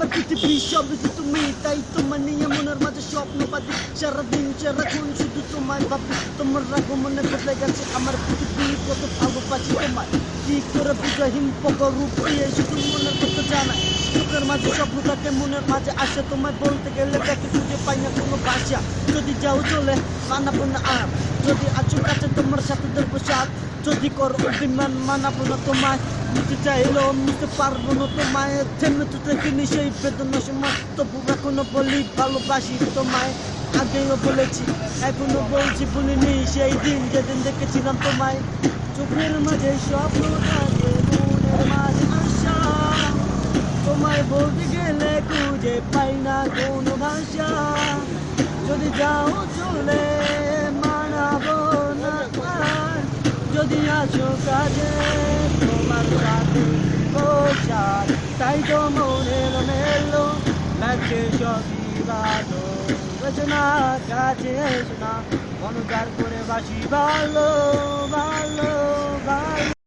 আমার পৃথিবীর সব যে তুমি, তাই তোমার নিয়ে মনের মাঝে স্বপ্ন পাতি, সারাদিন সারাক্ষণ শুধু তোমায় ভাবি। তোমার আগমনে বদলে গেছে আমার পৃথিবী, কত ভালোবাসি তোমায়। কি করে বুঝাহীন পকর রূপ দিয়ে শুধু মনের কথা জানায়। চোখের মাঝে স্বপ্ন থাকে, মনের মাঝে আসে, তোমায় বলতে গেলে ব্যাকে খুঁজে পাই না কোনো ভাষা। যদি যাও চলে মানাবো না আর, যদি আছো কাছে তোমার সাথে ধরবো সাথ। যদি করো অভিমান মানাবো না তোমায়, নিতে চাইলেও নিতে পারবো না তোমায়। থেমে তো দেখিনি সেই বেদনার সময়, তবু এখনো বলি ভালোবাসি তোমায়। আগেও বলেছি এখনো বলছি, ভুলিনি সেই দিন যেদিন দেখেছিলাম তোমায়। চোখের মাঝে স্বপ্ন থাকে, মনের মাঝে আশা, তোমায় বলতে গেলে খুঁজে পাই না কোনো ভাষা। যদি যাও চলে মানাবো না আর, যদি আসো কাজে তোমার সাথে বসার। তাই তো মনের মেলো লাগছে সবই ভালো, রচনা কাছে এসো না, মনোজার করে বাসি ভালো ভালো ভালো।